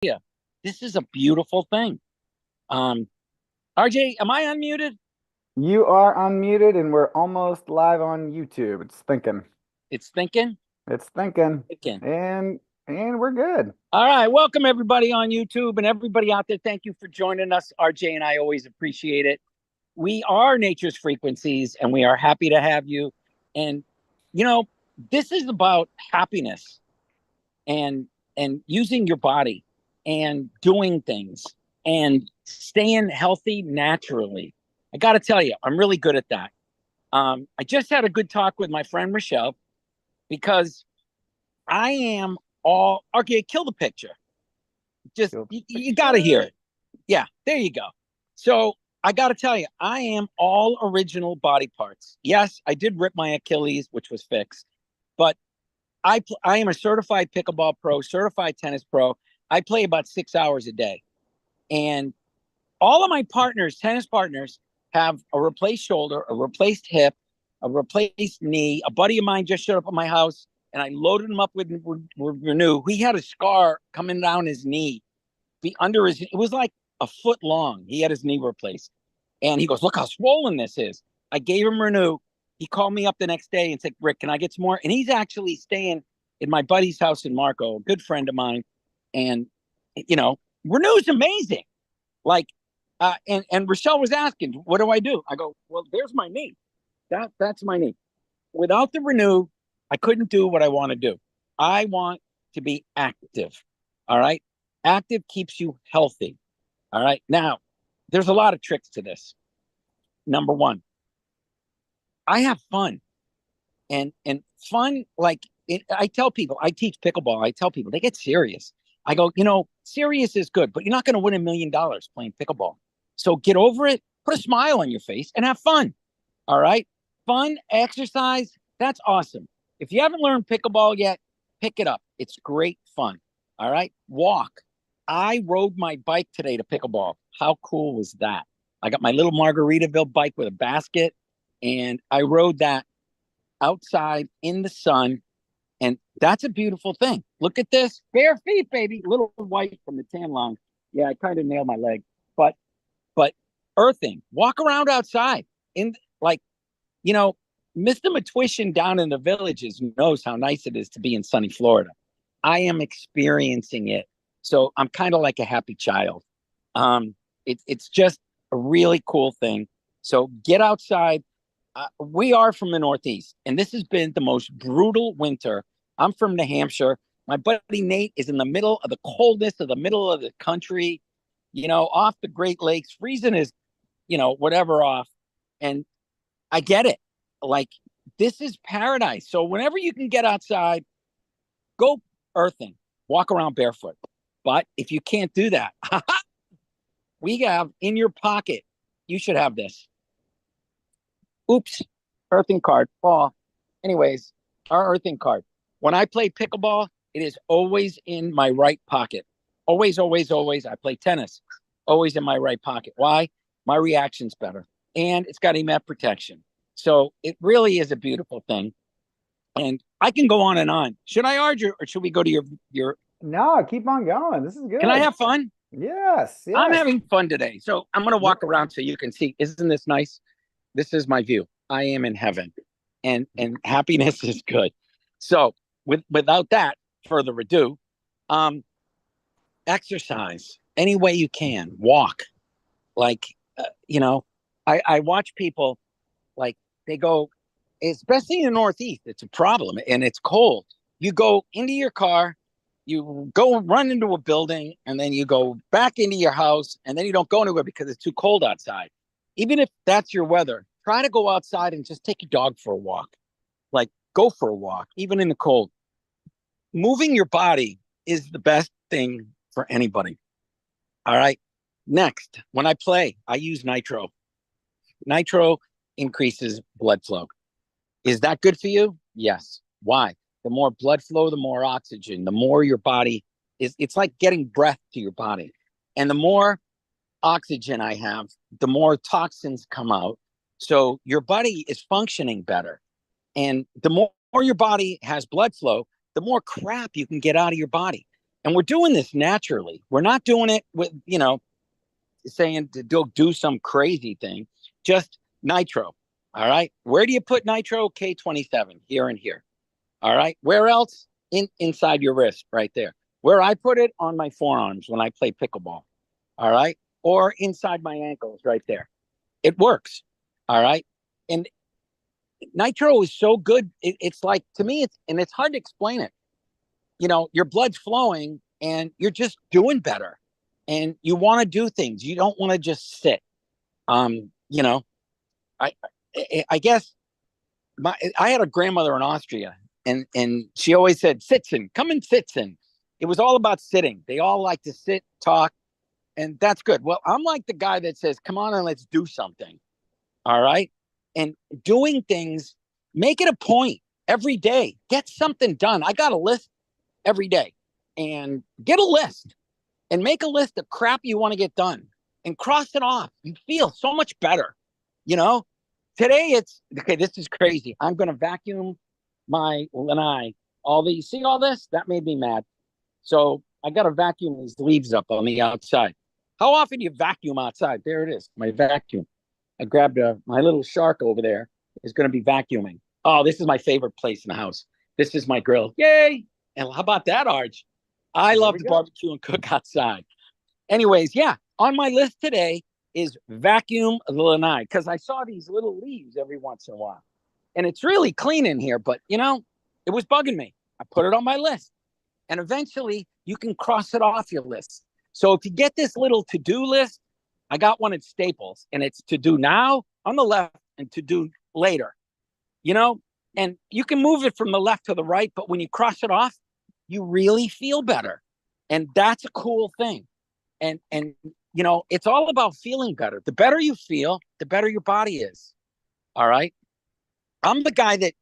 you, this is a beautiful thing. Um, RJ, am I unmuted? You are unmuted and we're almost live on YouTube. It's thinking. It's thinking. It's thinking. Thinking. And we're good. All right, welcome everybody on YouTube and everybody out there. Thank you for joining us. RJ and I always appreciate it. We are Nature's Frequencies, and we are happy to have you. And you know, this is about happiness and using your body and doing things and staying healthy naturally. I got to tell you, I'm really good at that. I just had a good talk with my friend Michelle because I am all okay. Kill the picture. Just Feel you got to hear picture. it. Yeah, there you go. So I got to tell you, I am all original body parts. Yes, I did rip my Achilles, which was fixed, but I am a certified pickleball pro, certified tennis pro. I play about 6 hours a day, and all of my partners, tennis partners, have a replaced shoulder, a replaced hip, a replaced knee. A buddy of mine just showed up at my house, and I loaded him up with Renew. He had a scar coming down his knee, be under his. It was like a foot long. He had his knee replaced, and he goes, "Look how swollen this is." I gave him Renew. He called me up the next day and said, "Rick, can I get some more?" And he's actually staying in my buddy's house in Marco, a good friend of mine, and Renew's amazing. Like, and Rochelle was asking, "What do I do?" I go, "Well, there's my knee. That's my knee. Without the Renew, I couldn't do what I want to do. I want to be active. All right, active keeps you healthy. All right. Now, there's a lot of tricks to this. Number one, I have fun, and fun like I tell people, I teach pickleball. I tell people they get serious. I go, serious is good, but you're not going to win $1 million playing pickleball. So get over it, put a smile on your face, and have fun. All right. Fun, exercise. That's awesome. If you haven't learned pickleball yet, pick it up. It's great fun. All right. Walk. I rode my bike today to pickleball. How cool was that? I got my little Margaritaville bike with a basket, and I rode that outside in the sun. And that's a beautiful thing. Look at this. Bare feet, baby. Little white from the tan line. Yeah, I kind of nailed my leg. But but earthing. Walk around outside. In like, you know, Mr. Matuition down in the villages knows how nice it is to be in sunny Florida. I am experiencing it. So I'm kind of like a happy child. It's just a really cool thing. So get outside. We are from the Northeast, and this has been the most brutal winter. I'm from New Hampshire. My buddy Nate is in the middle of the coldest of the middle of the country, off the Great Lakes. Freezing is, whatever off. And I get it. Like, this is paradise. So whenever you can get outside, go earthing, walk around barefoot. But if you can't do that, we have in your pocket, you should have this. Oops, earthing card, fall. Anyways, our earthing card. When I play pickleball, it is always in my right pocket. Always, always, always. I play tennis, always in my right pocket. Why? My reaction's better. And it's got EMF protection. So it really is a beautiful thing. And I can go on and on. Should I argue or should we go to your No, keep on going. This is can I good. have fun? Yes, I'm yes. having fun today. So I'm gonna Yeah. walk around so you can see. Isn't this nice? This is my view. I am in heaven. And happiness is good. So without that further ado, um, exercise any way you can. Walk. Like, I watch people like they go, especially in the Northeast, it's a problem and it's cold. You go into your car, you go run into a building, and then you go back into your house, and then you don't go anywhere because it's too cold outside. Even if that's your weather, try to go outside and just take your dog for a walk. Like, go for a walk, even in the cold. Moving your body is the best thing for anybody. All right. Next, when I play, I use nitro. Nitro increases blood flow. Is that good for you? Yes. Why? The more blood flow, the more oxygen, the more your body it's like getting breath to your body. And the more oxygen I have, the more toxins come out. So your body is functioning better. And the more your body has blood flow, the more crap you can get out of your body. And we're doing this naturally. We're not doing it with, saying to do some crazy thing. Just nitro. All right. Where do you put nitro? K27 here and here. All right. Where else? Inside your wrist right there. Where I put it on my forearms when I play pickleball. All right. Or inside my ankles right there. It works. All right. And nitro is so good. It's like, to me, it's hard to explain it. Your blood's flowing and you're just doing better and you want to do things. You don't want to just sit. I I guess I had a grandmother in Austria and she always said, sitzen, come and sitzen. It was all about sitting. They all like to sit, talk, and that's good. Well, I'm like the guy that says, come on and let's do something. All right. And doing things, make it a point every day. Get something done. I got a list every day and get a list and make a list of crap you want to get done and cross it off. You feel so much better. Today it's okay. This is crazy. I'm going to vacuum my lanai. See all this? That made me mad. So I got to vacuum these leaves up on the outside. How often do you vacuum outside? There it is. My vacuum. I grabbed my little shark over there is going to be vacuuming. Oh, this is my favorite place in the house. This is my grill. Yay. And how about that, Arch? I love to barbecue and cook outside. Anyways, yeah, on my list today is vacuum the lanai because I saw these little leaves every once in a while. And it's really clean in here, but, it was bugging me. I put it on my list. And eventually, you can cross it off your list. So if you get this little to-do list, I got one at Staples, and it's to do now on the left and to do later. And you can move it from the left to the right, but when you cross it off, you really feel better. And that's a cool thing. And it's all about feeling better. The better you feel, the better your body is. All right. I'm the guy that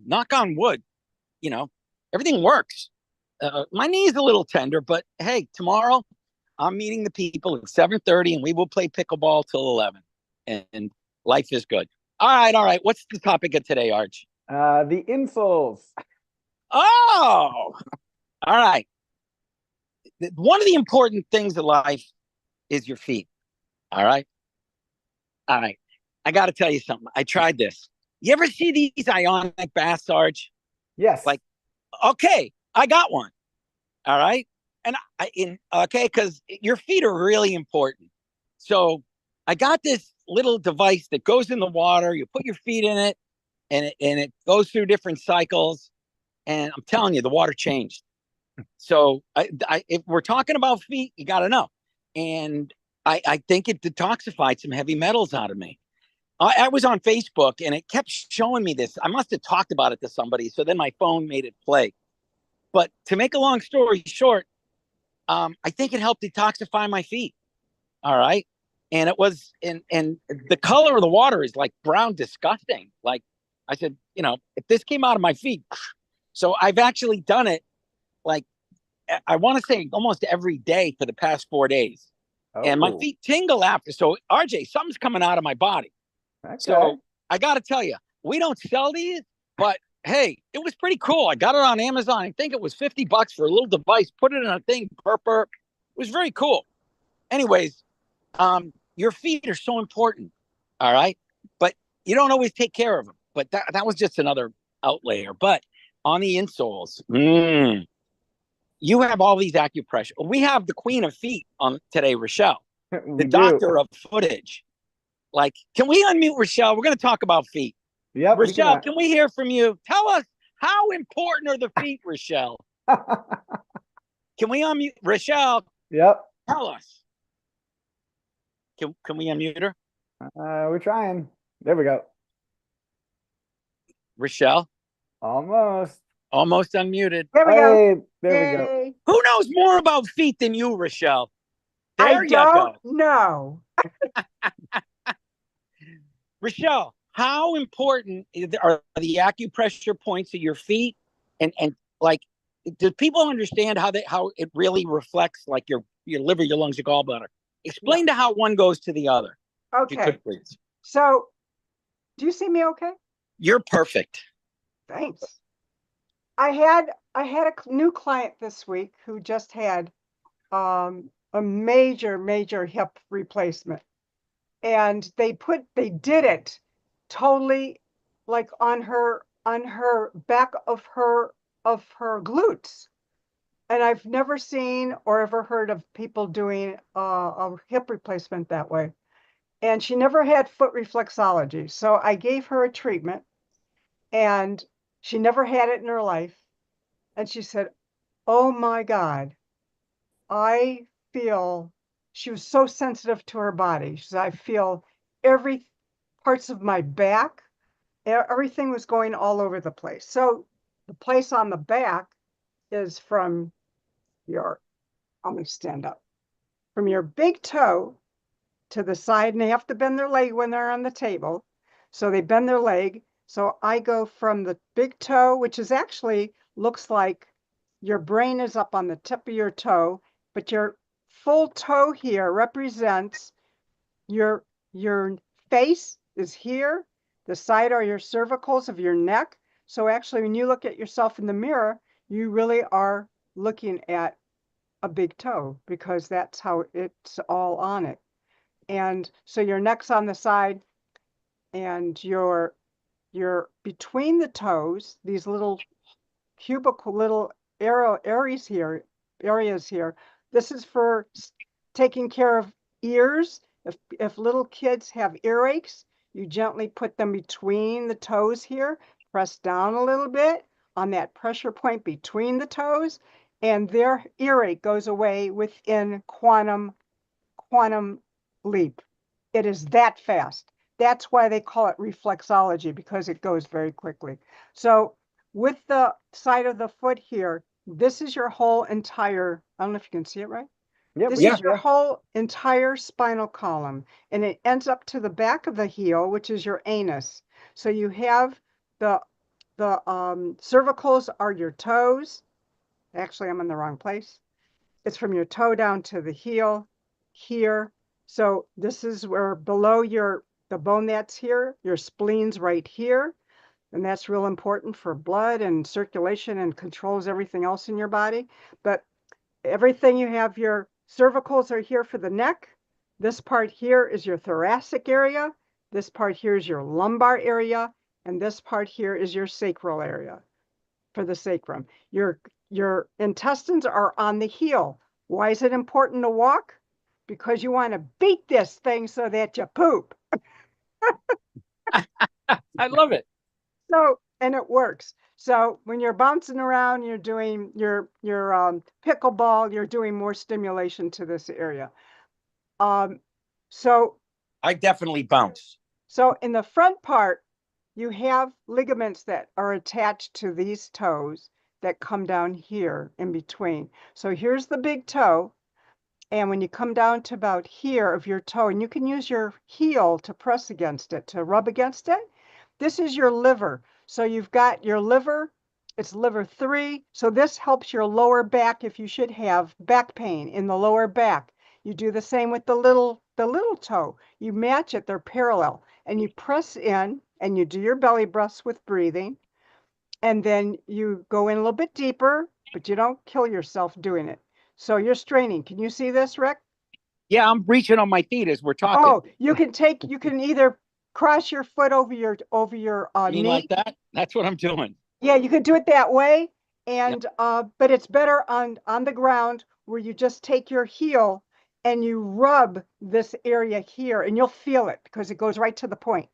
knock on wood, everything works. My knee's a little tender, but hey, tomorrow I'm meeting the people at 7:30 and we will play pickleball till 11 and life is good. All right. What's the topic of today, Arch? The insoles. Oh, all right. One of the important things in life is your feet. All right. I got to tell you something. I tried this. You ever see these ionic baths, Arch? Yes. Like, okay, I got one. All right. And because your feet are really important. So I got this little device that goes in the water. You put your feet in it and it goes through different cycles. And I'm telling you, the water changed. So if we're talking about feet, you got to know. And I think it detoxified some heavy metals out of me. I was on Facebook and it kept showing me this. I must have talked about it to somebody. So then my phone made it play. But to make a long story short, I think it helped detoxify my feet. All right. And it was, and the color of the water is like brown, disgusting. Like I said, if this came out of my feet. So I've actually done it like, I want to say almost every day for the past 4 days. Oh. And my feet tingle after. So RJ, something's coming out of my body. Okay. So I got to tell you, we don't sell these, but hey, it was pretty cool. I got it on Amazon. I think it was $50 for a little device. Put it in a thing, burp. It was very cool. Anyways, your feet are so important. All right. But you don't always take care of them. But that was just another outlayer. But on the insoles, you have all these acupressure. We have the queen of feet on today, Rochelle, the doctor of footage. Like, can we unmute Rochelle? We're going to talk about feet. Yep, Rochelle, can we hear from you? Tell us, how important are the feet, Rochelle? Can we unmute Rochelle? Yep. Tell us. Can we unmute her? We're trying. There we go. Rochelle? Almost unmuted. There we go. There we go. Who knows more about feet than you, Rochelle? I don't know. Rochelle, how important are the acupressure points of your feet? And like, do people understand how it really reflects like your liver, your lungs, your gallbladder? Explain to how one goes to the other. Okay. If you could, please. So, do you see me okay? You're perfect. Thanks. I had a new client this week who just had a major hip replacement. And they did it totally like on her back of her glutes. And I've never seen or ever heard of people doing a hip replacement that way. And she never had foot reflexology. So I gave her a treatment and she never had it in her life. And she said, "Oh my God, I feel," she was so sensitive to her body. She said, "I feel every parts of my back, everything was going all over the place." So the place on the back is from your, I'm going to stand up, from your big toe to the side, and they have to bend their leg when they're on the table. So they bend their leg. So I go from the big toe, which is actually looks like your brain is up on the tip of your toe, but your full toe here represents your face is here. The side are your cervicals of your neck. So actually, when you look at yourself in the mirror, you really are looking at a big toe because that's how it's all on it. And so your neck's on the side and you're between the toes, these little cubicle little areas here. This is for taking care of ears. If little kids have earaches, you gently put them between the toes here, press down a little bit on that pressure point between the toes, and their earache goes away within quantum leap. It is that fast. That's why they call it reflexology, because it goes very quickly. So with the side of the foot here, this is your whole entire, I don't know if you can see it right. Yep, This Yeah. is your whole entire spinal column, and it ends up to the back of the heel, which is your anus. So you have the cervicals are your toes. Actually, I'm in the wrong place. It's from your toe down to the heel here. So this is where below the bone that's here, your spleen's right here. And that's real important for blood and circulation and controls everything else in your body. But everything you have, your cervicals are here for the neck. This part here is your thoracic area. This part here is your lumbar area. And this part here is your sacral area for the sacrum. Your intestines are on the heel. Why is it important to walk? Because you want to beat this thing so that you poop. I love it. So, and it works. So when you're bouncing around, you're doing your pickleball, you're doing more stimulation to this area. Um, so I definitely bounce. So in the front part, you have ligaments that are attached to these toes that come down here in between. So here's the big toe. And when you come down to about here of your toe, and you can use your heel to press against it, to rub against it, this is your liver. So you've got your liver, it's liver 3. So this helps your lower back if you should have back pain in the lower back. You do the same with the little toe. You match it, they're parallel. And you press in and you do your belly breaths with breathing. And then you go in a little bit deeper, but you don't kill yourself doing it. So you're straining. Can you see this, Rick? Yeah, I'm reaching on my feet as we're talking. Oh, you can either cross your foot over your You mean knee. like that? That's what I'm doing. Yeah, you could do it that way. Yep. And but it's better on the ground where you just take your heel and you rub this area here and you'll feel it because it goes right to the point.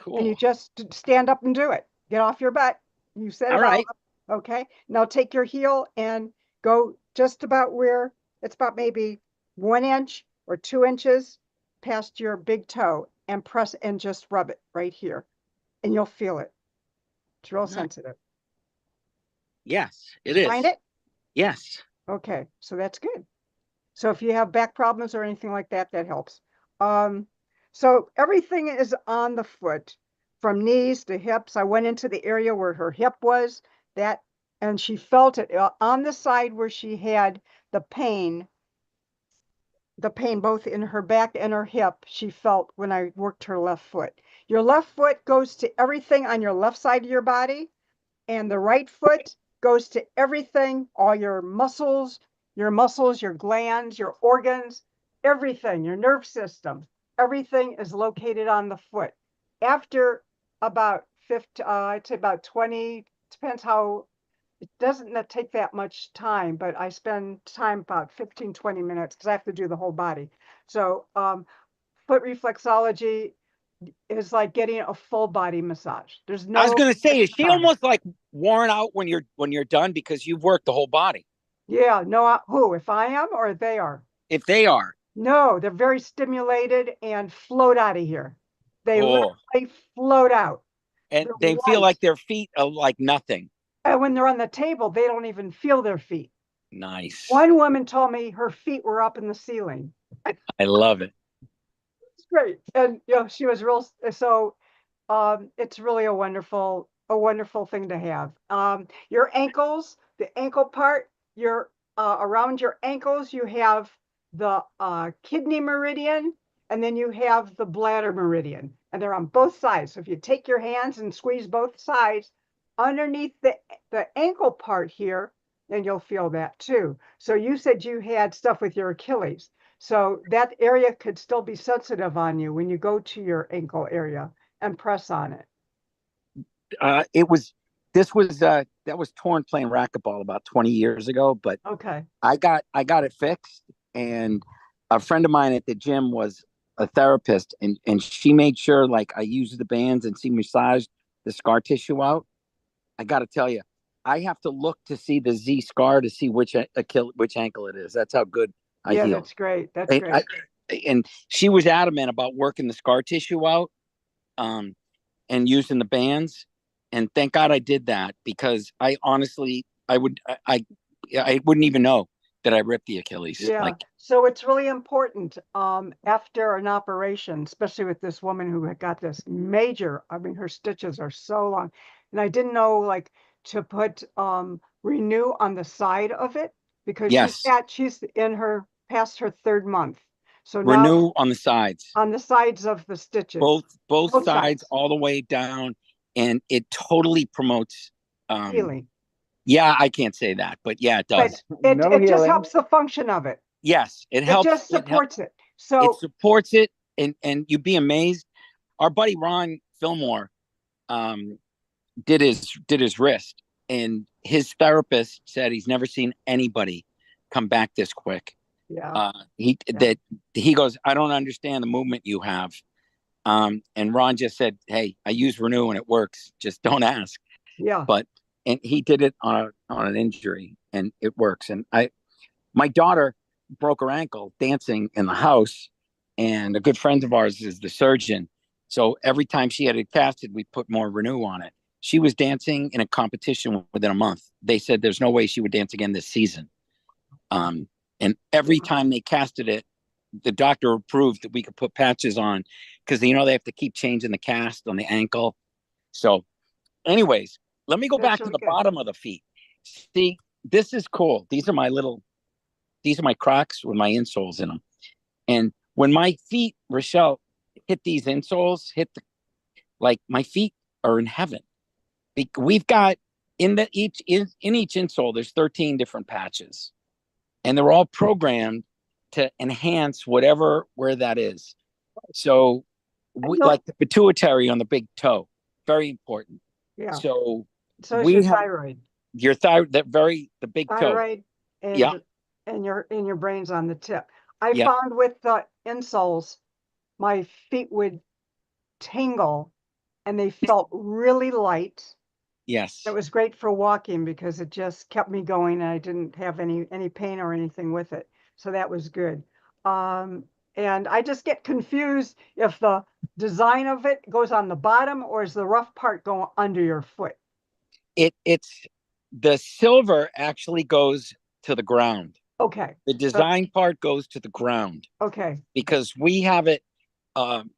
And you Cool. just stand up and do it. Get off your butt. You set it All right. all up. Okay. Now take your heel and go just about where it's about maybe 1 inch or 2 inches past your big toe and press and just rub it right here. And you'll feel it. It's real Nice. sensitive. Yes, it Did you is. find it? Yes. Okay. So that's good. So if you have back problems or anything like that, that helps. So everything is on the foot from knees to hips. I went into the area where her hip was, that, and she felt it on the side where she had the pain both in her back and her hip. She felt when I worked her left foot. Your left foot goes to everything on your left side of your body. And the right foot goes to everything, all your muscles, your glands, your organs, everything, your nerve system, everything is located on the foot. After about 50, I'd say about 20, depends how, it doesn't take that much time, but I spend time about 15, 20 minutes because I have to do the whole body. So foot reflexology is like getting a full body massage. There's I was no gonna say, is she time. almost like worn out when you're done because you've worked the whole body? Yeah, no, who, if I am or they are? If they are, No, they're very stimulated and float out of here. They oh, literally float out. and They're they feel light. like their feet are like nothing. And when they're on the table, they don't even feel their feet. Nice. One woman told me her feet were up in the ceiling. I love it. It's great. And she was real. So it's really a wonderful thing to have. Your ankles, the ankle part, your around your ankles, you have the kidney meridian, and then you have the bladder meridian, and they're on both sides. So if you take your hands and squeeze both sides underneath the ankle part here, then you'll feel that too. So you said you had stuff with your Achilles. So that area could still be sensitive on you when you go to your ankle area and press on it. It was this was that was torn playing racquetball about 20 years ago, but Okay. I got it fixed, and a friend of mine at the gym was a therapist, and she made sure like I used the bands and she massaged the scar tissue out. I got to tell you, I have to look to see the Z scar to see which ankle it is. That's how good I Yeah, heal. that's great. That's And, great. and she was adamant about working the scar tissue out, and using the bands. And thank God I did that, because I honestly, I wouldn't even know that I ripped the Achilles. Yeah. Like, So it's really important after an operation, especially with this woman who had got this major, I mean, her stitches are so long. And I didn't know like to put renew on the side of it because yes, she's in her past her third month. So now renew on the sides, on the sides of the stitches, both both sides, sides, all the way down, and it totally promotes. healing. Yeah, I can't say that, but yeah, it But does. No it just healing. helps the function of it. Yes, it It helps. just supports it. It So supports it, and you'd be amazed. Our buddy Ron Fillmore, did his wrist, and his therapist said he's never seen anybody come back this quick. yeah, He goes, I don't understand the movement you have. And Ron just said, hey, I use Renew and it works, just don't ask. yeah, But and he did it on an injury, and it works. And my daughter broke her ankle dancing in the house, and a good friend of ours is the surgeon. So every time she had it casted, we put more Renew on it. She was dancing in a competition within a month. They said there's no way she would dance again this season. And every time they casted it, the doctor approved that we could put patches on, because they have to keep changing the cast on the ankle. So, anyways, let me go that's back to really the good. bottom of the feet. See, this is cool. These are my Crocs with my insoles in them. And when my feet, Rochelle, hit these insoles, like my feet are in heaven. We've got in each insole, there's 13 different patches, and they're all programmed to enhance where that is. So, like the pituitary on the big toe, very important. Yeah. So So is we your have thyroid. your thyroid, the big toe. Thyroid Yeah, and your brain's on the tip. I yeah, found with the insoles, my feet would tingle and they felt really light. yes. It was great for walking because it just kept me going and I didn't have any pain or anything with it. So that was good. And I just get confused if the design of it goes on the bottom or is the rough part going under your foot? It's the silver actually goes to the ground. Okay. The design part goes to the ground, Okay. because we have it. Um,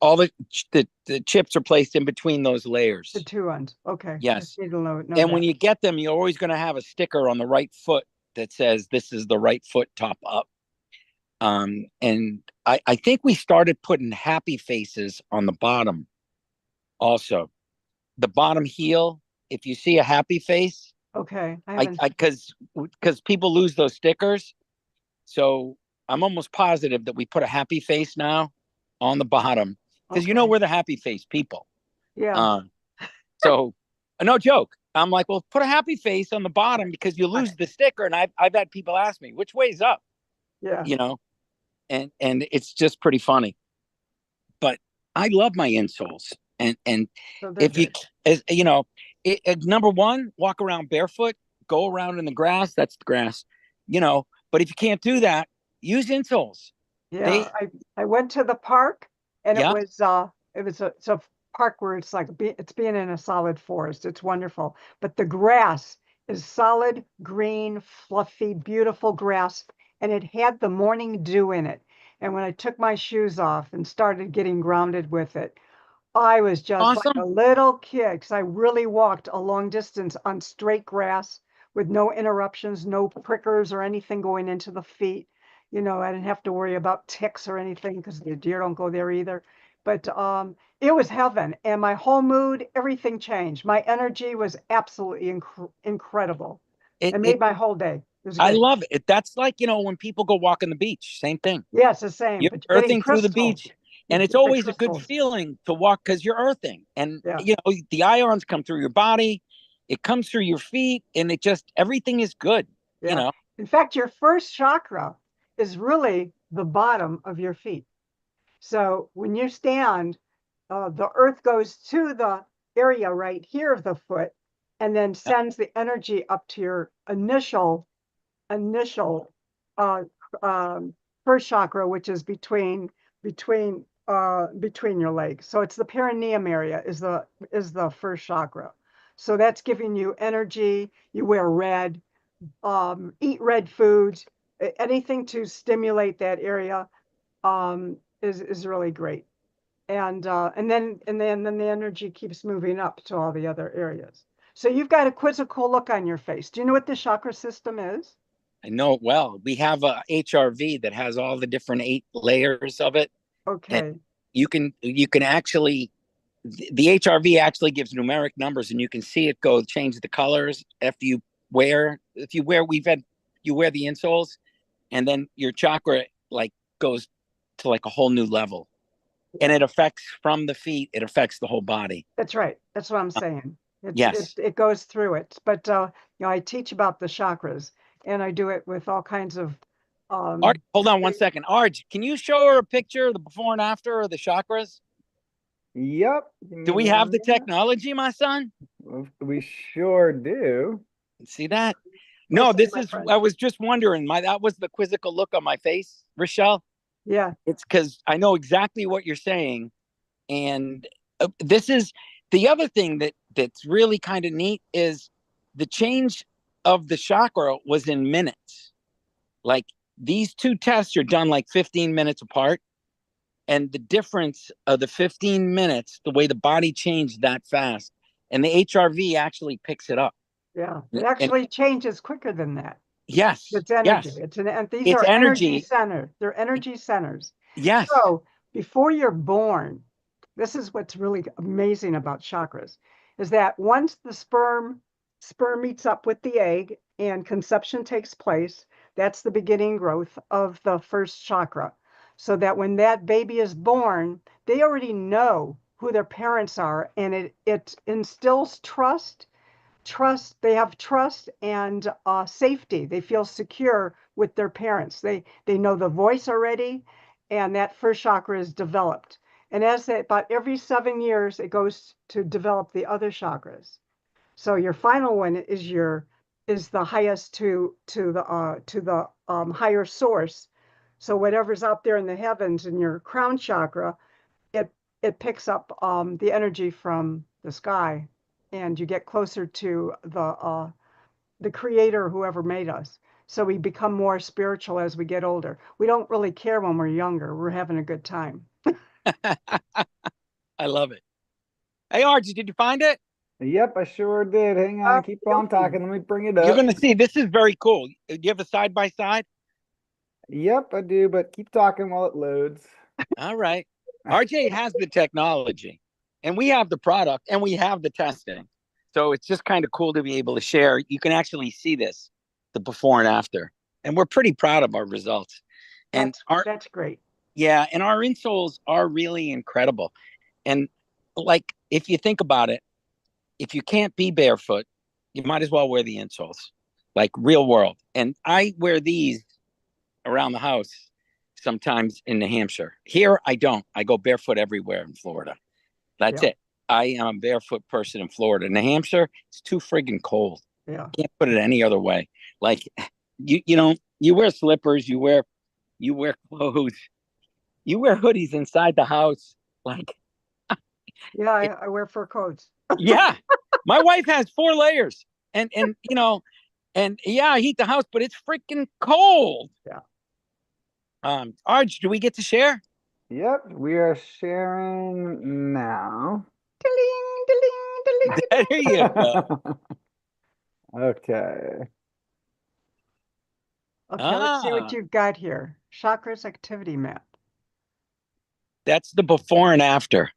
all the chips are placed in between those layers. The two ones. Okay. Yes. I need to know And that. when you get them, you're always going to have a sticker on the right foot that says this is the right foot top up. And I think we started putting happy faces on the bottom also. The bottom heel if you see a happy face, Okay. I I haven't. because people lose those stickers. So I'm almost positive that we put a happy face now on the bottom because Okay. we're the happy face people. Yeah. So no joke. I'm like, well, put a happy face on the bottom because you lose the sticker. And I've had people ask me which way's up, Yeah. and it's just pretty funny. But I love my insoles, and So they're if you, good. as number one, walk around barefoot, go around in the grass. That's the grass, But if you can't do that, use insoles. Yeah. They, I went to the park and yeah, it's a park where it's like it's being in a solid forest. It's wonderful. But the grass is solid, green, fluffy, beautiful grass. And it had the morning dew in it. And when I took my shoes off and started getting grounded with it, I was just like a awesome. little kid because I really walked a long distance on straight grass with no interruptions, no prickers or anything going into the feet. I didn't have to worry about ticks or anything because the deer don't go there either. But it was heaven, and my whole mood, everything changed. My energy was absolutely incredible. It, It made it, my whole day. It was I great. love it. That's like when people go walk on the beach. Same thing. Yeah, it's the same, You're but you're getting earthing through the crystals. beach, You're and it's getting always a good crystals. feeling to walk because you're earthing, and Yeah. the ions come through your body, it comes through your feet, and it just everything is good. You Yeah. know, In fact, your first chakra is really the bottom of your feet. So when you stand, the earth goes to the area right here of the foot and then sends the energy up to your initial uh, um, first chakra, which is between your legs. So it's the perineum area is the first chakra. So that's giving you energy. You wear red, eat red foods, anything to stimulate that area is really great. And then the energy keeps moving up to all the other areas. So you've got a quizzical look on your face. Do you know what the chakra system is? I know it well. We have a HRV that has all the different 8 layers of it, and Okay. you can actually the HRV actually gives numeric numbers, and you can see it go change the colors after you wear the insoles, and then your chakra like goes to like a whole new level, and Yeah. it affects from the feet, it affects the whole body. That's right. That's what I'm saying. It Yes. it goes through it. But I teach about the chakras and I do it with all kinds of Art, um hold on 1 second. Arj, can you show her a picture of the before and after of the chakras? Yep. Give Do me we have 1 the minute. technology, my son? We sure do. See that? No, okay, this my is, friend. I was just wondering, that was the quizzical look on my face, Rochelle. Yeah. It's because I know exactly what you're saying. And this is the other thing that's really kind of neat is the change of the chakra was in minutes. Like these two tests are done like 15 minutes apart. And the difference of the 15 minutes, the way the body changed that fast, and the HRV actually picks it up. Yeah. It And actually changes quicker than that. yes, It's energy. yes, And these it's are energy energy. centers. They're energy centers. Yes. So before you're born, this is what's really amazing about chakras, is that once the sperm meets up with the egg and conception takes place, that's the beginning growth of the first chakra. So that when that baby is born, they already know who their parents are, and it instills they have trust and safety. They feel secure with their parents. They know the voice already, and that first chakra is developed. And about every 7 years, it goes to develop the other chakras. So your final one is the highest to the higher source. So whatever's out there in the heavens in your crown chakra, it it picks up the energy from the sky, and you get closer to the creator, whoever made us. So we become more spiritual as we get older. We don't really care when we're younger. We're having a good time. I love it. Hey, Archie, did you find it? Yep, I sure did. Hang on, keep on Okay. talking. Let me bring it You're up. going to see. This is very cool. Do you have a side by side? Yep, I do, but keep talking while it loads. All right. RJ has the technology, and we have the product, and we have the testing. So it's just kind of cool to be able to share. You can actually see this, the before and after. And we're pretty proud of our results. And That's great. yeah, and our insoles are really incredible. And like, if you think about it, if you can't be barefoot, you might as well wear the insoles, like real world. And I wear these around the house sometimes in New Hampshire. Here, I don't. I go barefoot everywhere in Florida. That's Yeah. it. I am a barefoot person in Florida. New Hampshire, it's too friggin' cold. Yeah. Can't put it any other way. Like you know, you wear slippers, you wear clothes, you wear hoodies inside the house. Like, Yeah, I wear fur coats. yeah. My wife has 4 layers. And you know, and yeah, I heat the house, but it's freaking cold. Yeah. Arj, do we get to share? Yep, we are sharing now. Ding, ding, ding, There you go. Okay. Okay, let's see what Ah, you've got here. Chakras activity map. that's the before and after.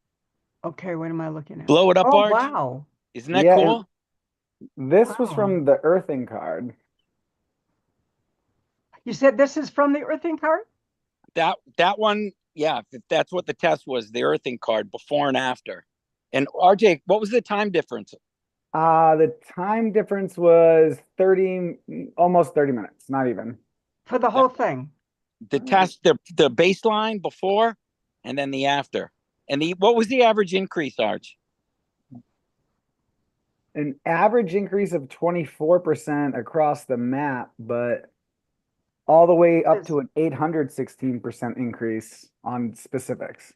Okay, what am I looking at? Blow it up, Oh, Arj. wow. Isn't that Yeah, and cool? this was Wow. from the earthing card. You said this is from the earthing card? That one, yeah, if that's what the test was, the earthing card, before and after. And RJ, what was the time difference? The time difference was 30, almost 30 minutes, not even. For the whole thing. The test, the baseline before, and then the after. And what was the average increase, Arch? An average increase of 24% across the map, but all the way up to an 816% increase on specifics.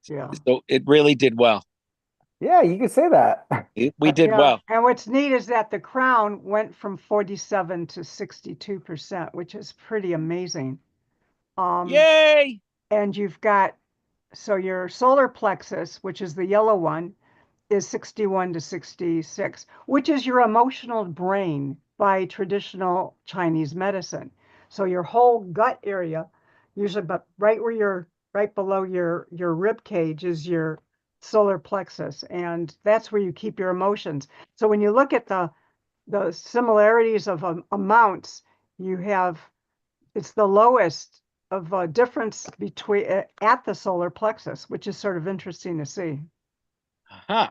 Yeah. So it really did well. Yeah, you could say that. We did Yeah. well. And what's neat is that the crown went from 47 to 62%, which is pretty amazing. Yay! And you've got, so your solar plexus, which is the yellow one, is 61 to 66, which is your emotional brain by traditional Chinese medicine. So your whole gut area, usually, but right where you're right below your rib cage is your solar plexus, and that's where you keep your emotions. So when you look at the similarities of amounts, you have it's the lowest of a difference between at the solar plexus, which is sort of interesting to see. Huh.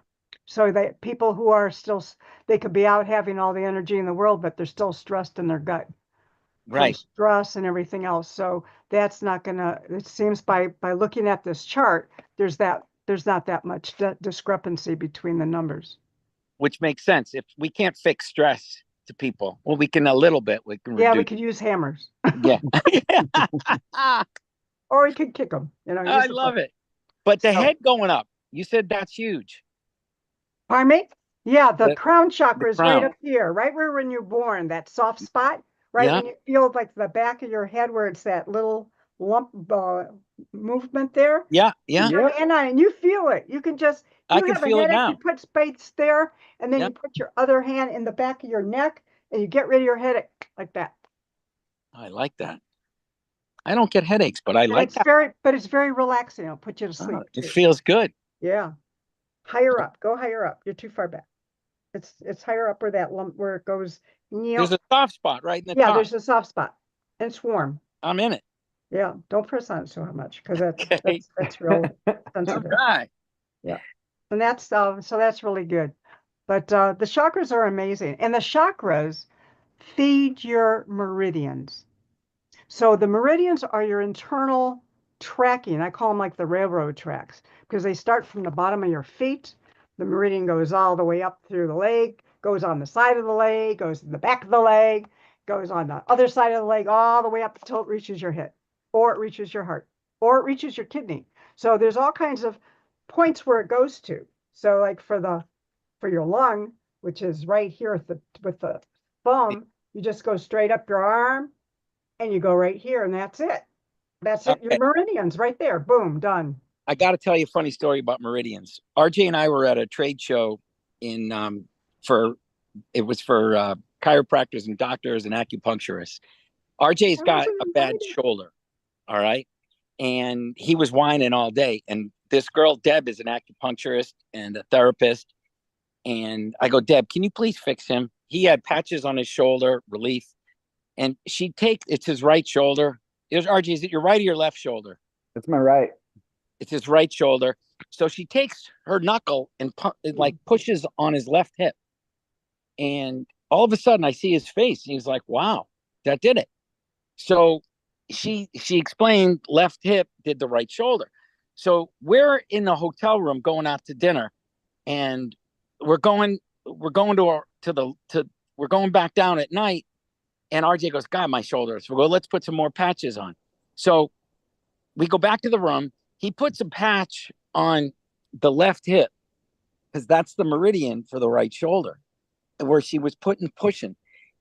So that people who are still, they could be out having all the energy in the world, but they're still stressed in their gut from Right. stress and everything else. So that's not gonna, it seems by looking at this chart, there's not that much discrepancy between the numbers. Which makes sense. If we can't fix stress to people, well, we can a little bit. We can Yeah, we reduce. could use hammers. Yeah. Or we could kick them, you know. I love it. But the So, head going up, you said that's huge. pardon me? Yeah, the crown chakra is right crown. up here, right where when you're born, that soft spot, right Yeah. when you feel like the back of your head where it's that little lump movement there. Yeah. Yeah. Put your hand on it and you feel it. You can just, I you can have a feel it headache, now. you put space there, and then Yeah. you put your other hand in the back of your neck and you get rid of your headache like that. I like that. I don't get headaches, but I And like it's that. it's very relaxing. It'll put you to sleep It too. feels good. Yeah. Higher up. Go higher up. You're too far back. It's higher up where that lump where it goes. There's a soft spot right in the Yeah, top. there's a soft spot. And it's warm. I'm in it. Yeah. Don't press on it so much because Okay. that's real All sensitive. right. Yeah. And that's so that's really good. But the chakras are amazing. And the chakras feed your meridians. So the meridians are your internal tracking. I call them like the railroad tracks because they start from the bottom of your feet. The meridian goes all the way up through the leg, goes on the side of the leg, goes in the back of the leg, goes on the other side of the leg, all the way up until it reaches your head, or it reaches your heart, or it reaches your kidney. So there's all kinds of points where it goes to. So like for your lung, which is right here with the thumb, you just go straight up your arm and you go right here, and that's it. That's it. Your Okay. meridians right there. Boom, done. I got to tell you a funny story about meridians. RJ and I were at a trade show in for chiropractors and doctors and acupuncturists. RJ's got a bad shoulder, all right, and he was whining all day. And this girl Deb is an acupuncturist and a therapist, And I go, Deb, can you please fix him? He had patches on his shoulder, relief. And it's his right shoulder. RJ, is it your right or your left shoulder? It's my right. It's his right shoulder. So she takes her knuckle and like pushes on his left hip. And all of a sudden I see his face. And he's like, wow, that did it. So she explained left hip did the right shoulder. So we're in the hotel room going out to dinner, and we're going back down at night. And RJ goes, God, my shoulders. We go, let's put some more patches on. So we go back to the room. He puts a patch on the left hip because that's the meridian for the right shoulder where she was pushing.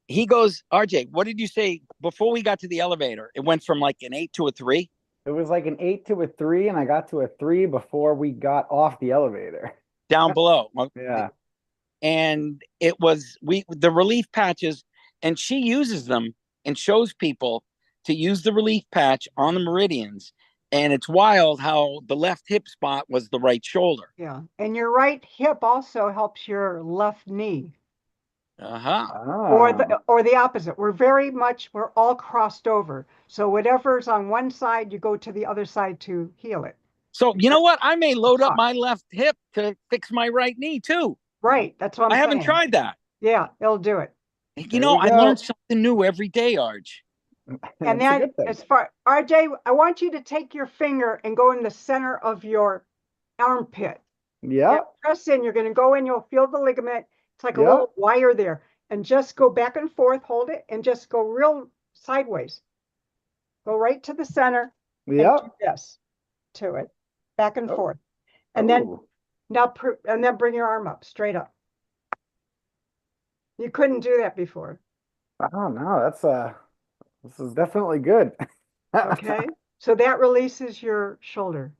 He goes, RJ, what did you say before we got to the elevator? It went from like an 8 to a 3. It was like an 8 to a 3, and I got to a 3 before we got off the elevator. Down below. Yeah. And it was the relief patches, and she uses them and shows people to use the relief patch on the meridians. And it's wild how the left hip spot was the right shoulder. Yeah. And your right hip also helps your left knee. Uh-huh. Or the opposite. We're all crossed over. So whatever's on one side, you go to the other side to heal it. So you know what? I may load up my left hip to fix my right knee too. Right. That's what I'm saying. I haven't tried that. Yeah, it'll do it. You know, I learn something new every day, Arj. And then as far, RJ, I want you to take your finger and go in the center of your armpit. Yeah. Press in. You're going to go in. You'll feel the ligament. It's like a little wire there. And just go back and forth, hold it, and just go real sideways. Go right to the center. Yeah. Yes, to it. Back and forth. And then bring your arm up, straight up. You couldn't do that before. Oh no, this is definitely good. Okay. So that releases your shoulder.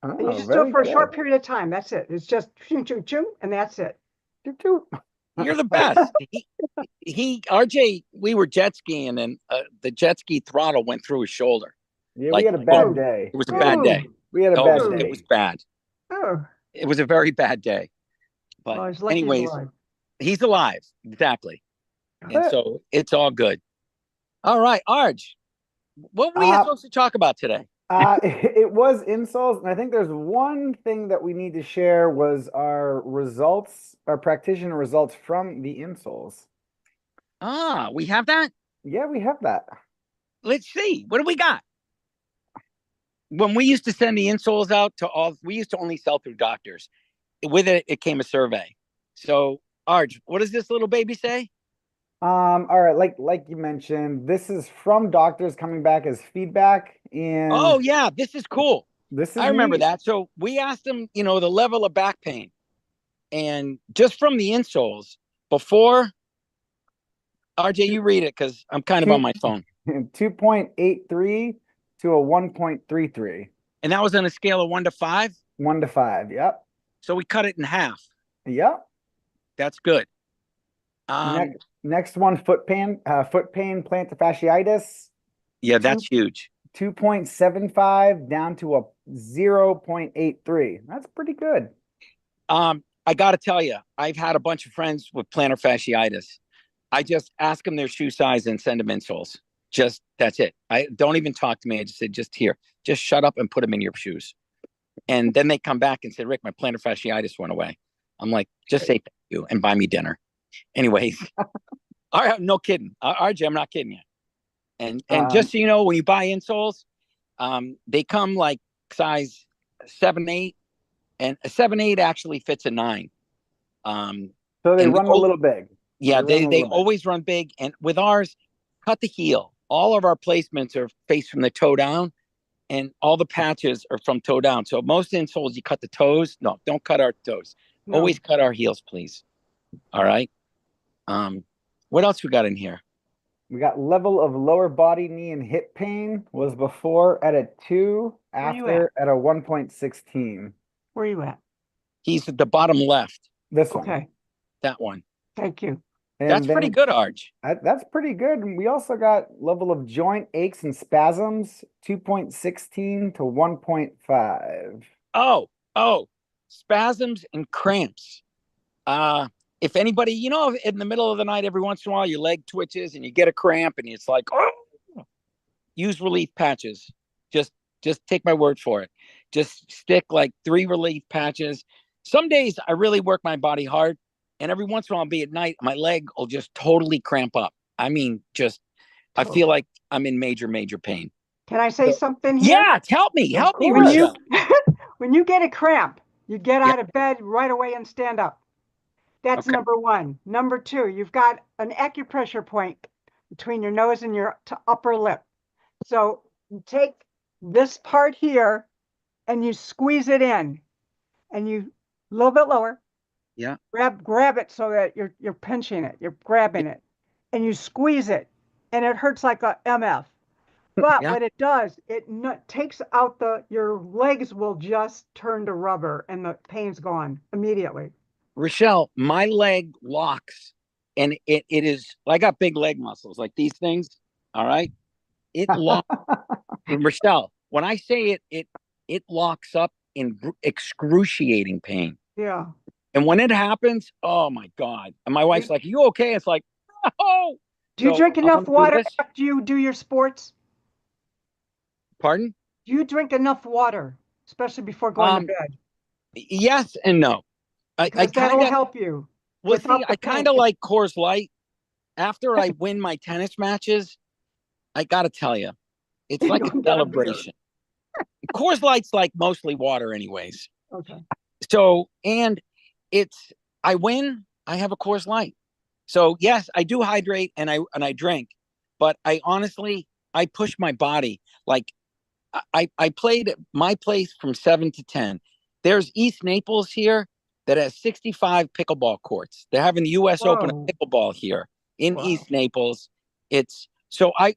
Oh, and you just do it for a short period of time. That's it. It's just choo choo choo, and that's it. Choo choo. You're the best. RJ, we were jet skiing, and the jet ski throttle went through his shoulder. Yeah, we had a bad day. It was a bad day. We had a bad day. It was bad. Oh. It was a very bad day. But anyways, he's alive. Exactly. And so it's all good. All right, Arj, what were we supposed to talk about today? It was insoles, and I think there's one thing that we need to share was our results, our practitioner results from the insoles. We have that? Yeah, we have that. Let's see. What do we got? When we used to send the insoles out we used to only sell through doctors. With it came a survey. So, Arj, what does this little baby say? All right, like you mentioned, this is from doctors coming back as feedback. And oh yeah, this is cool. I remember neat. that. So we asked them, the level of back pain, and just from the insoles before. RJ, you read it because I'm kind of on my phone. 2.83 to a 1.33. And that was on a scale of 1 to 5. 1 to 5. Yep. So we cut it in half. Yep. That's good. Next one, foot pain, plantar fasciitis. Yeah, that's huge. 2.75 down to a 0.83. That's pretty good. I got to tell you, I've had a bunch of friends with plantar fasciitis. I just ask them their shoe size and send them insoles. That's it. I don't even talk to me. I just say, just shut up and put them in your shoes. And then they come back and say, Rick, my plantar fasciitis went away. I'm like, just say thank you and buy me dinner. Anyways, all right, no kidding. RJ, I'm not kidding you. And just so you know, when you buy insoles, they come like size 7-8, and a 7-8 actually fits a 9. So they run a little big. Yeah, they always run big. And with ours, cut the heel. All of our placements are faced from the toe down, and all the patches are from toe down. So most insoles, you cut the toes. No, don't cut our toes. No. Always cut our heels, please. All right. What else we got in here? We got level of lower body, knee, and hip pain was before at a 2, after at a 1.16. Where are you at? He's at the bottom left. This one. Okay. That one. Thank you. And that's pretty good, Arj. That's pretty good. And we also got level of joint aches and spasms, 2.16 to 1.5. Oh, spasms and cramps. If anybody, in the middle of the night, every once in a while, your leg twitches and you get a cramp and it's like, oh, use relief patches. Just take my word for it. Just stick like 3 relief patches. Some days I really work my body hard, and every once in a while, I'll be at night, my leg will just totally cramp up. I mean, I feel like I'm in major, major pain. Can I say something here? Yeah, help me, When Rochelle. when you get a cramp, you get Yeah. out of bed right away and stand up. That's Okay. number 1. Number 2, you've got an acupressure point between your nose and your upper lip. So you take this part here and you squeeze it in, and you a little bit lower. Yeah. Grab it so that you're pinching it, you're grabbing it, and you squeeze it, and it hurts like a MF. But Yeah. what it does, it takes out your legs will just turn to rubber and the pain's gone immediately. Rochelle, my leg locks, and it is, I got big leg muscles like these things. All right. It locks. Rochelle, when I say it locks up in excruciating pain. Yeah. And when it happens, oh my God. And my wife's like, "Are you okay?" It's like, oh. Do you drink enough water after you do your sports? Pardon? Do you drink enough water, especially before going to bed? Yes and no. Because that'll help you. Well, see, I kind of like Coors Light. After I win my tennis matches, I got to tell you, it's like a celebration. Coors Light's like mostly water anyways. Okay. So, and I win, I have a Coors Light. So yes, I do hydrate and I drink, but I honestly, I push my body. Like I played at my place from 7 to 10. There's East Naples here that has 65 pickleball courts. They're having the US Open of pickleball here in East Naples.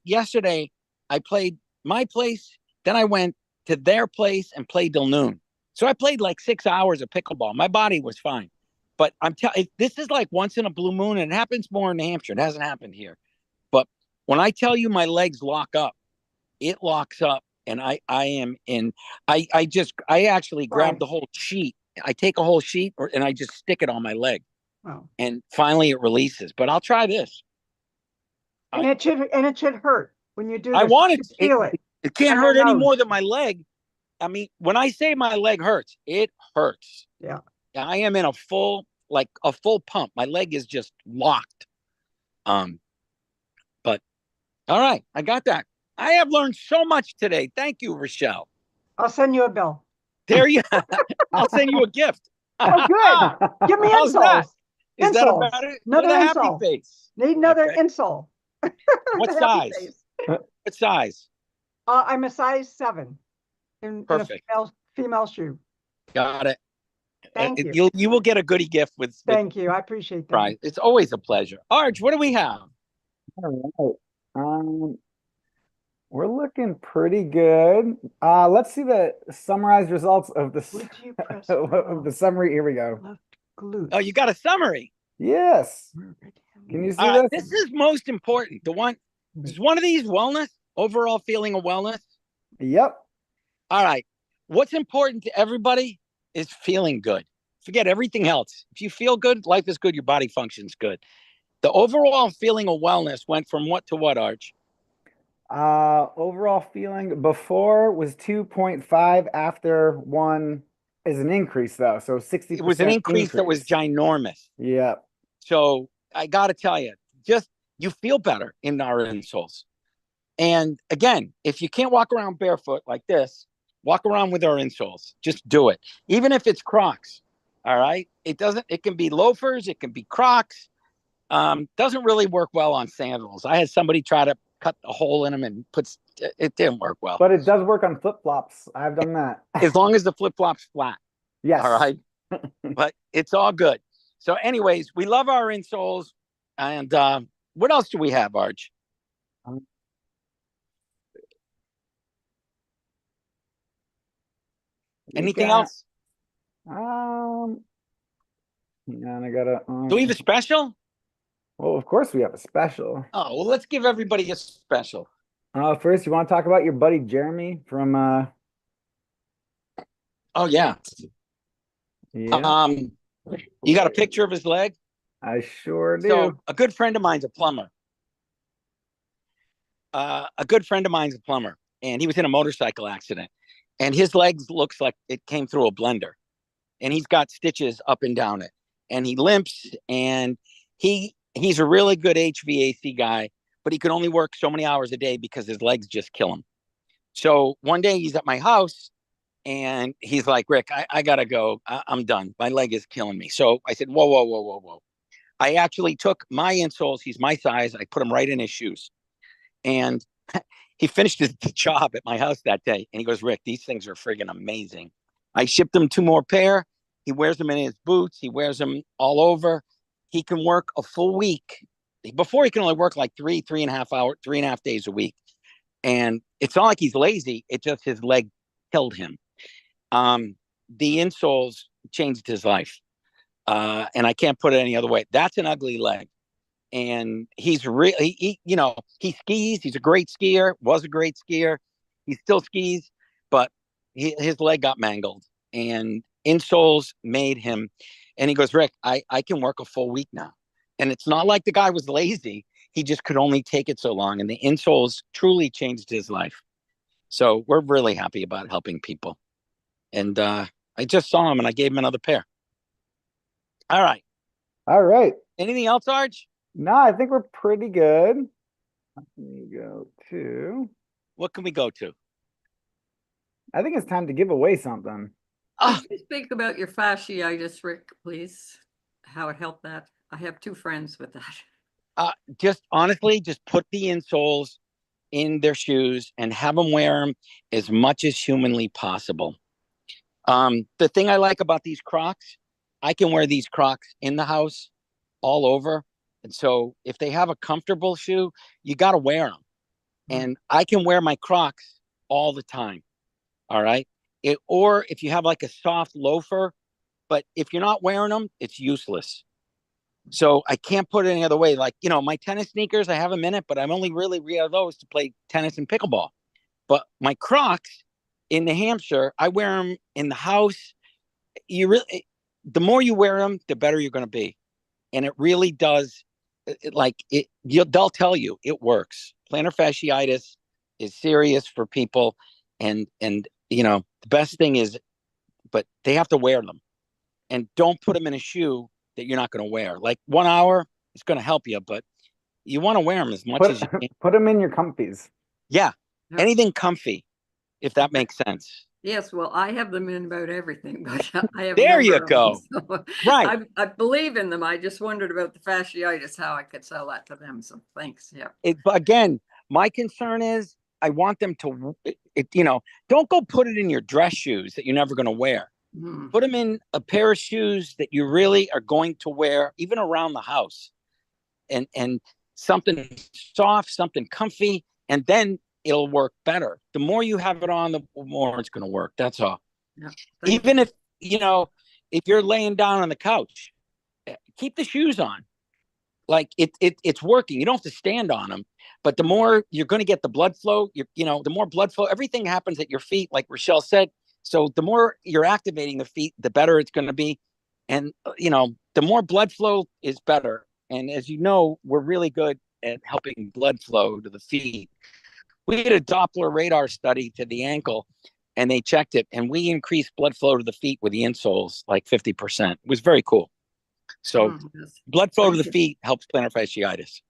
Yesterday I played my place, then I went to their place and played till noon. So I played like 6 hours of pickleball. My body was fine. But this is like once in a blue moon, and it happens more in New Hampshire. It hasn't happened here. But when I tell you my legs lock up, it locks up, and I actually grab the whole sheet. I take a whole sheet and I just stick it on my leg. Wow. And finally it releases. But I'll try this. And it should hurt when you do this. I want it to feel it. It can't hurt any more than my leg. I mean, when I say my leg hurts, it hurts. Yeah. I am in a full pump. My leg is just locked. But all right, I got that. I have learned so much today. Thank you, Rochelle. I'll send you a bill. There you I'll send you a gift. Oh, good. Give me insoles. Is that about it? Another happy face. Need another insole. What size? What size? I'm a size 7 in a female shoe. Got it. Thank you. You will get a goodie gift with. Thank you. I appreciate that. Right. It's always a pleasure. Arch, what do we have? All right. We're looking pretty good. Let's see the summarized results of the summary. Here we go. Left glute. Oh, you got a summary. Yes. Can you see this? This is most important. Is one of these wellness, overall feeling of wellness? Yep. All right. What's important to everybody is feeling good. Forget everything else. If you feel good, life is good, your body functions good. The overall feeling of wellness went from what to what, Arch? Overall feeling before was 2.5. After 1 is an increase, though. So 60%. It was an increase that was ginormous. Yep. So I got to tell you, just you feel better in our insoles. And again, if you can't walk around barefoot like this, walk around with our insoles. Just do it. Even if it's Crocs. All right. It can be loafers. It can be Crocs. Doesn't really work well on sandals. I had somebody try to cut a hole in them and it didn't work well. But it does work on flip-flops. I've done that. As long as the flip-flop's flat. Yes. All right. But it's all good. So anyways, we love our insoles. And what else do we have, Arch? Anything else? Hang on, I gotta. Do we have a special? Well, of course we have a special. Oh, well, let's give everybody a special. First, you want to talk about your buddy Jeremy from? Oh yeah. Yeah. You got a picture of his leg? I sure do. So a good friend of mine's a plumber. A good friend of mine's a plumber, and he was in a motorcycle accident, and his legs looks like it came through a blender, and he's got stitches up and down it, and he limps, and he's a really good HVAC guy, but he could only work so many hours a day because his legs just kill him. So one day he's at my house, and he's like, Rick, I gotta go. I'm done. My leg is killing me. So I said, whoa, whoa, whoa, whoa, whoa. I actually took my insoles. He's my size. I put them right in his shoes. And he finished the job at my house that day. And he goes, Rick, these things are friggin' amazing. I shipped him 2 more pair. He wears them in his boots. He wears them all over. He can work a full week. Before he can only work like 3.5 days a week. And it's not like he's lazy. It's just his leg killed him. The insoles changed his life. And I can't put it any other way. That's an ugly leg. And he's really, he skis. He's a great skier, was a great skier. He still skis, but his leg got mangled, and insoles made him. And he goes, Rick, I can work a full week now. And it's not like the guy was lazy. He just could only take it so long. And the insoles truly changed his life. So we're really happy about helping people. And I just saw him and I gave him another pair. All right. All right. Anything else, Arj? No, I think we're pretty good. Let me go to. What can we go to? I think it's time to give away something. Could you speak about your fasciitis, Rick, please? How it helped that? I have 2 friends with that. Just honestly, just put the insoles in their shoes and have them wear them as much as humanly possible. The thing I like about these Crocs, I can wear these Crocs in the house all over. And so if they have a comfortable shoe, you got to wear them. And I can wear my Crocs all the time. All right. Or if you have like a soft loafer, but if you're not wearing them, it's useless. So I can't put it any other way. Like, my tennis sneakers, I have them in it, but I'm only really wear those to play tennis and pickleball. But my Crocs in New Hampshire, I wear them in the house. The more you wear them, the better you're going to be. And it really does. They'll tell you it works. Plantar fasciitis is serious for people. And the best thing is, but they have to wear them, and don't put them in a shoe that you're not going to wear. Like 1 hour, it's going to help you, but you want to wear them as much as you can. Put them in your comfies. Yeah. Anything comfy, if that makes sense. Yes, well, I have them in about everything, but I have. There you go. So right. I believe in them. I just wondered about the fasciitis, how I could sell that to them. So thanks. Yeah. But again, my concern is I want them to, don't go put it in your dress shoes that you're never going to wear. Put them in a pair of shoes that you really are going to wear, even around the house, and something soft, something comfy, and then it'll work better. The more you have it on, the more it's going to work. That's all. Yeah, even if you're laying down on the couch, keep the shoes on. Like it's working. You don't have to stand on them, but the more you're going to get the blood flow, the more blood flow, everything happens at your feet, like Rochelle said. So the more you're activating the feet, the better it's going to be. And, the more blood flow is better. And as you know, we're really good at helping blood flow to the feet. We did a Doppler radar study to the ankle, and they checked it, and we increased blood flow to the feet with the insoles like 50%. It was very cool. So blood flow to the feet helps plantar fasciitis.